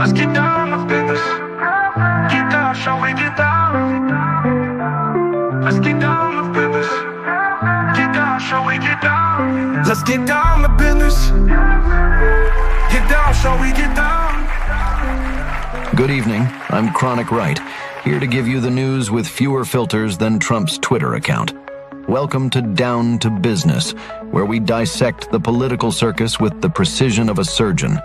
Let's get down to business. Get down, shall we get down? Let's get down to business. Get down, shall we get down? Let's get down to business. Get down, shall we get down? Good evening, I'm Chronic Wright, here to give you the news with fewer filters than Trump's Twitter account. Welcome to Down to Business, where we dissect the political circus with the precision of a surgeon,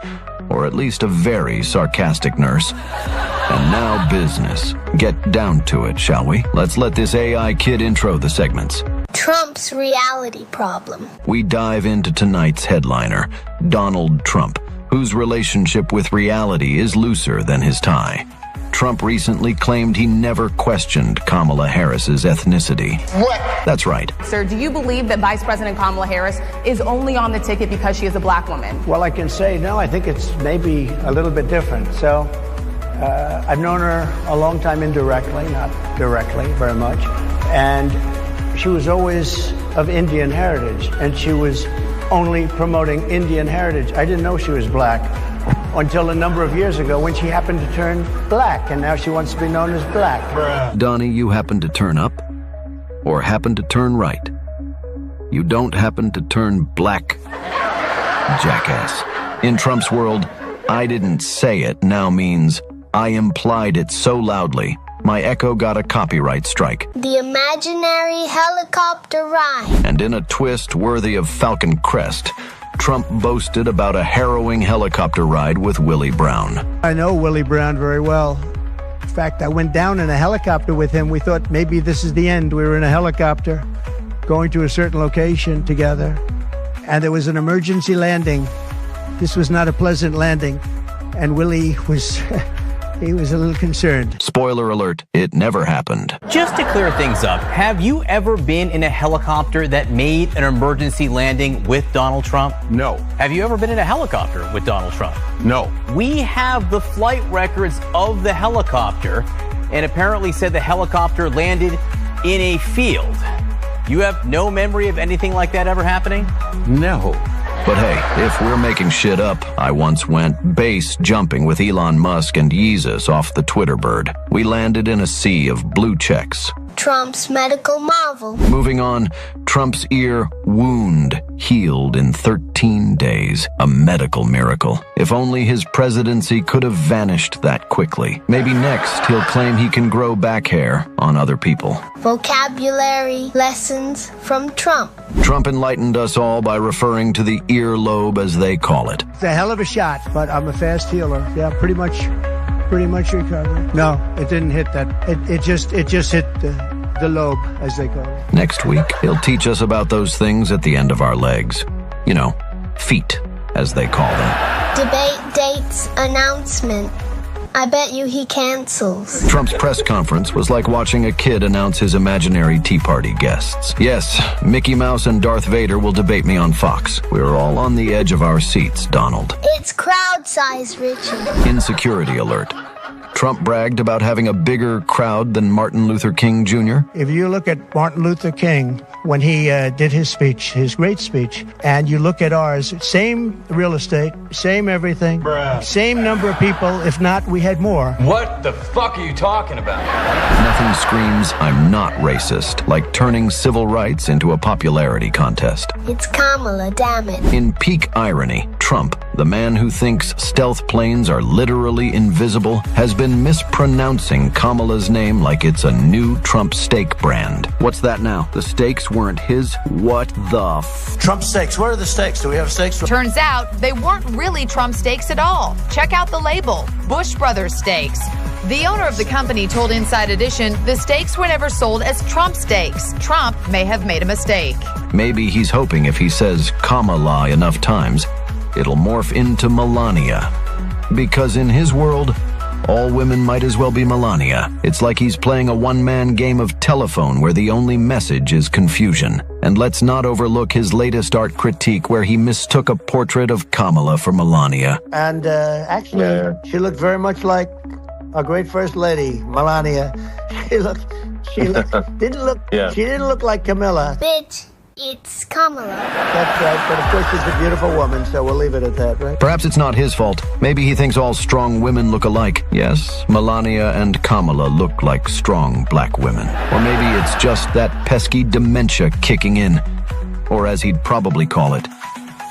or at least a very sarcastic nurse. And now business. Get down to it, shall we? Let's let this AI kid intro the segments. Trump's reality problem. We dive into tonight's headliner, Donald Trump, whose relationship with reality is looser than his tie. Trump recently claimed he never questioned Kamala Harris's ethnicity. What? That's right. Sir, do you believe that Vice President Kamala Harris is only on the ticket because she is a black woman? Well, I can say no, I think it's maybe a little bit different. So I've known her a long time indirectly, not directly very much. And she was always of Indian heritage, and she was only promoting Indian heritage. I didn't know she was black until a number of years ago when she happened to turn black, and now she wants to be known as black. Donnie, you happen to turn up, or happen to turn right. You don't happen to turn black, jackass. In Trump's world, I didn't say it now means I implied it so loudly, my echo got a copyright strike. The imaginary helicopter ride. And in a twist worthy of Falcon Crest, Trump boasted about a harrowing helicopter ride with Willie Brown. I know Willie Brown very well. In fact, I went down in a helicopter with him. We thought maybe this is the end. We were in a helicopter going to a certain location together, and there was an emergency landing. This was not a pleasant landing, and Willie was... he was a little concerned. Spoiler alert, it never happened. Just to clear things up, have you ever been in a helicopter that made an emergency landing with Donald Trump? No. Have you ever been in a helicopter with Donald Trump? No. We have the flight records of the helicopter, and apparently said the helicopter landed in a field. You have no memory of anything like that ever happening? No. But hey, if we're making shit up, I once went base jumping with Elon Musk and Yeezus off the Twitter bird. We landed in a sea of blue checks. Trump's medical marvel. Moving on, Trump's ear wound healed in 13 days. A medical miracle. If only his presidency could have vanished that quickly. Maybe next he'll claim he can grow back hair on other people. Vocabulary lessons from Trump. Trump enlightened us all by referring to the earlobe as they call it. It's a hell of a shot, but I'm a fast healer. Yeah, pretty much recovered. No, it didn't hit that. It just hit the lobe, as they call it. Next week, he'll teach us about those things at the end of our legs. You know, feet, as they call them. Debate dates announcement. I bet you he cancels. Trump's press conference was like watching a kid announce his imaginary Tea Party guests. Yes, Mickey Mouse and Darth Vader will debate me on Fox. We're all on the edge of our seats, Donald. It's crowd size, Richie. Insecurity alert. Trump bragged about having a bigger crowd than Martin Luther King Jr. If you look at Martin Luther King, when he did his speech, his great speech, and you look at ours, same real estate, same everything, same number of people, if not, we had more. What the fuck are you talking about? Nothing screams, I'm not racist, like turning civil rights into a popularity contest. It's Kamala, damn it. In peak irony, Trump, the man who thinks stealth planes are literally invisible, has been mispronouncing Kamala's name like it's a new Trump steak brand. What's that now? The steaks weren't his? What the Trump steaks. Where are the steaks? Do we have steaks? Turns out they weren't really Trump steaks at all. Check out the label, Bush Brothers Steaks. The owner of the company told Inside Edition the steaks were never sold as Trump steaks. Trump may have made a mistake. Maybe he's hoping if he says Kamala enough times, it'll morph into Melania. Because in his world, all women might as well be Melania. It's like he's playing a one-man game of telephone where the only message is confusion. And let's not overlook his latest art critique where he mistook a portrait of Kamala for Melania. And actually, she looked very much like our great first lady, Melania. She didn't look like Camilla. Bitch, It's Kamala. That's right, but of course she's a beautiful woman, so we'll leave it at that, right? Perhaps it's not his fault. Maybe he thinks all strong women look alike. Yes, Melania and Kamala look like strong black women. Or maybe it's just that pesky dementia kicking in. Or as he'd probably call it,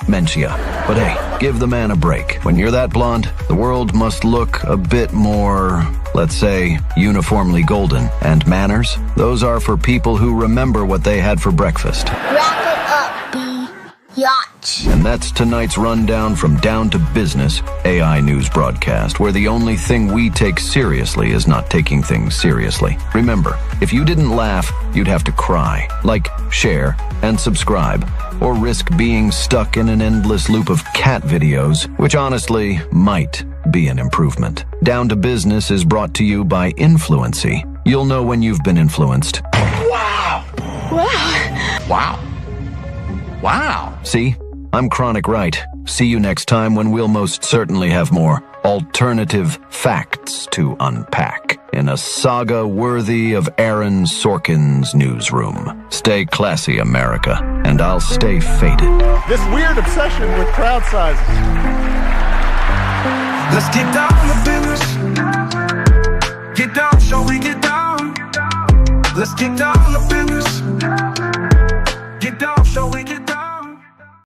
mentia. But hey, give the man a break. When you're that blonde, the world must look a bit more, let's say, uniformly golden. And manners? Those are for people who remember what they had for breakfast. Wrap it up, B. Yacht. And that's tonight's rundown from Down to Business, AI news broadcast, where the only thing we take seriously is not taking things seriously. Remember, if you didn't laugh, you'd have to cry. Like, share, and subscribe, or risk being stuck in an endless loop of cat videos, which honestly might be an improvement. Down to Business is brought to you by Influency. You'll know when you've been influenced. Wow! Wow. Wow. Wow. See? I'm Chronic Right. See you next time when we'll most certainly have more alternative facts to unpack in a saga worthy of Aaron Sorkin's newsroom. Stay classy, America, and I'll stay faded. This weird obsession with crowd sizes. Let's get down to business. Get down, shall we get down? Let's get down